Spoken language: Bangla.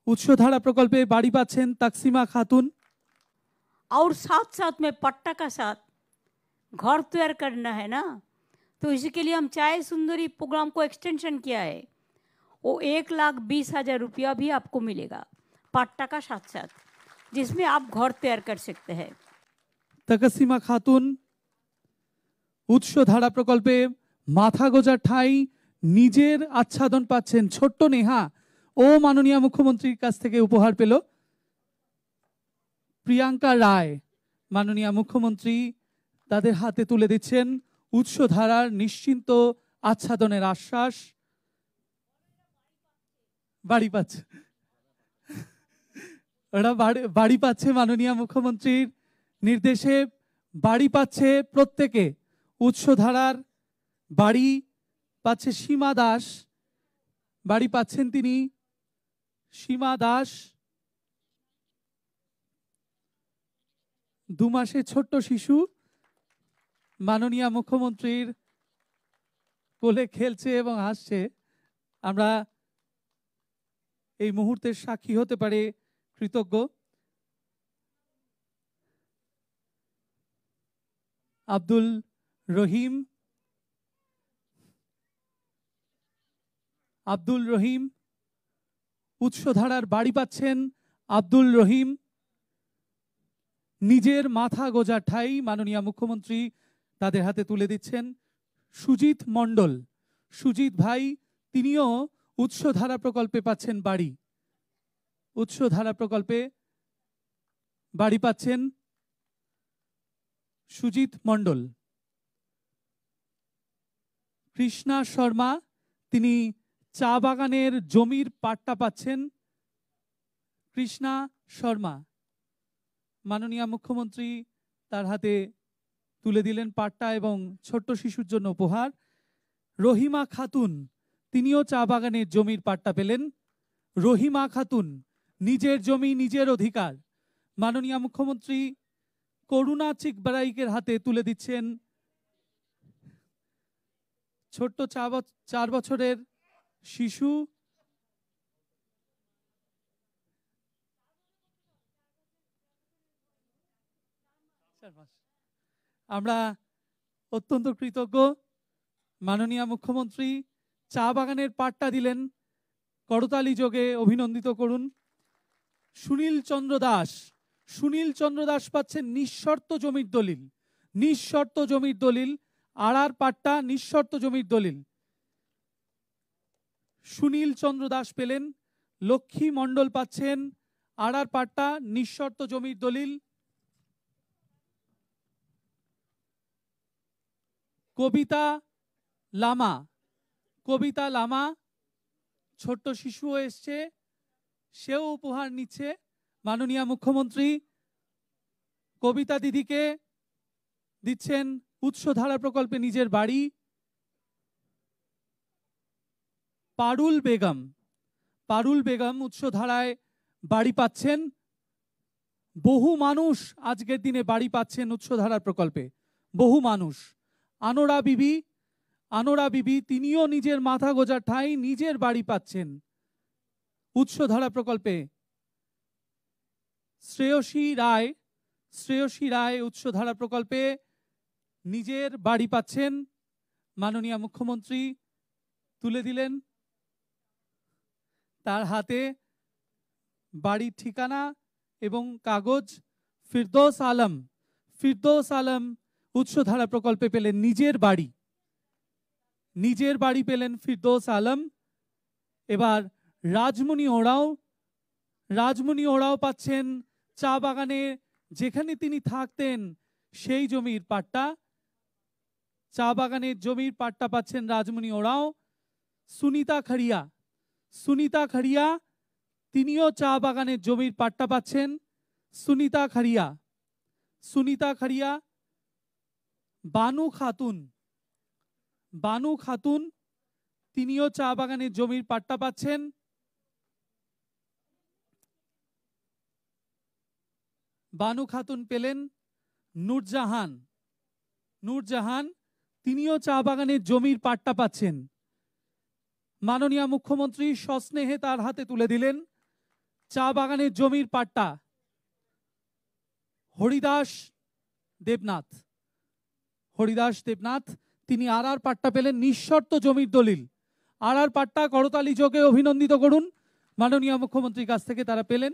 উৎসধারা প্রকল্পে বাড়ি পাচ্ছেন তাকসিমা খাতুন। और साथ साथ में पट्टा का साथ घर तैयार करना है ना, तो इसके लिए हम चाय सुंदरी प्रोग्राम को एक्सटेंशन किया है। वो 1,20,000 रुपया भी आपको मिलेगा पट्टा का साथ साथ, जिसमें आप घर तैयार कर सकते हैं। তাকসিমা খাতুন উৎসধারা প্রকল্পে মাথা গোজার ঠাঁই নিজের আচ্ছাদন পাচ্ছেন। ছোট্ট নেহা ও মাননীয় মুখ্যমন্ত্রীর কাছ থেকে উপহার পেল। প্রিয়াঙ্কা রায় মাননীয় মুখ্যমন্ত্রী তাদের হাতে তুলে দিচ্ছেন উৎসধারার নিশ্চিন্ত আচ্ছাদনের আশ্বাস। বাড়ি পাচ্ছে, ওরা বাড়ি পাচ্ছে মাননীয় মুখ্যমন্ত্রীর নির্দেশে বাড়ি পাচ্ছে প্রত্যেকে। উৎসধারার বাড়ি পাচ্ছে সীমা দাস, বাড়ি পাচ্ছেন তিনি সীমা দাস। 2 মাসের ছোট্ট শিশু মাননীয় মুখ্যমন্ত্রীর কোলে খেলছে এবং হাসছে। আমরা এই মুহূর্তের সাক্ষী হতে পারে কৃতজ্ঞ। আব্দুল রহিম উৎসধারার বাড়ি পাচ্ছেন আব্দুল রহিম। নিজের মাথা গোজা ঠাই মাননীয় মুখ্যমন্ত্রী তাদের হাতে তুলে দিচ্ছেন। সুজিত মণ্ডল, সুজিত ভাই, তিনিও উৎসধারা প্রকল্পে পাচ্ছেন বাড়ি। উৎসধারা প্রকল্পে বাড়ি পাচ্ছেন সুজিত মণ্ডল। কৃষ্ণা শর্মা, তিনি চা বাগানের জমির পাট্টা পাচ্ছেন। কৃষ্ণা শর্মা মাননীয় মুখ্যমন্ত্রী তার হাতে তুলে দিলেন পাট্টা এবং ছোট্ট শিশুর জন্য উপহার। রহিমা খাতুন, তিনিও চা বাগানের জমির পাট্টা পেলেন। রহিমা খাতুন, নিজের জমি নিজের অধিকার। মাননীয় মুখ্যমন্ত্রী করুণা চিকবারাইকের হাতে তুলে দিচ্ছেন ছোট্ট 4 বছরের শিশু। আমরা অত্যন্ত কৃতজ্ঞ। মাননীয় মুখ্যমন্ত্রী চা বাগানের পাট্টা দিলেন, করতালি যোগে অভিনন্দিত করুন। সুনীল চন্দ্র দাস পাচ্ছেন নিঃশর্ত জমির দলিল। নিঃশর্ত জমির দলিল, আড়ার পাট্টা নিঃশর্ত জমির দলিল। সুনীল চন্দ্র দাস পেলেন। লক্ষ্মী মণ্ডল পাচ্ছেন আড়ার পাট্টা নিঃশর্ত জমির দলিল। কবিতা লামা ছোট্ট শিশুও এসছে, সেও উপহার নিচ্ছে। মাননীয় মুখ্যমন্ত্রী কবিতা দিদিকে দিচ্ছেন উৎসধারা প্রকল্পে নিজের বাড়ি। পারুল বেগম উৎসধারায় বাড়ি পাচ্ছেন। বহু মানুষ আজকের দিনে বাড়ি পাচ্ছেন উৎসধারা প্রকল্পে, বহু মানুষ। আনোরা বিবি, তিনিও নিজের মাথা গোজা ঠাঁই নিজের বাড়ি পাচ্ছেন উৎসধারা প্রকল্পে। শ্রেয়সী রায় উৎসধারা প্রকল্পে নিজের বাড়ি পাচ্ছেন। মাননীয় মুখ্যমন্ত্রী তুলে দিলেন তার হাতে বাড়ির ঠিকানা এবং কাগজ। ফিরদৌস আলম উৎসধারা প্রকল্পে পেলেন নিজের বাড়ি পেলেন ফিরদৌস আলম। এবার রাজমণি ওরাও পাচ্ছেন চা বাগানে যেখানে তিনি থাকতেন সেই জমির পাট্টা। চা বাগানের জমির পাট্টা পাচ্ছেন রাজমণি ওরাও। সুনিতা খাড়িয়া, তিনিও চা বাগানের জমির পাট্টা পাচ্ছেন। সুনিতা খাড়িয়া। বানু খাতুন, তিনিও চা বাগানের জমির পাট্টা পাচ্ছেন। বানু খাতুন পেলেন। নূরজাহান, তিনিও চা বাগানের জমির পাট্টা পাচ্ছেন। মাননীয় মুখ্যমন্ত্রী সস্নেহে তার হাতে তুলে দিলেন চা বাগানের জমির পাট্টা হরিদাস দেবনাথ। হরিদাস দেবনাথ তিনি আর পাট্টা পেলেন, নিঃশর্ত জমির দলিল। আর পাট্টা করতালি যোগে অভিনন্দিত করুন, মাননীয় মুখ্যমন্ত্রীর কাছ থেকে তারা পেলেন।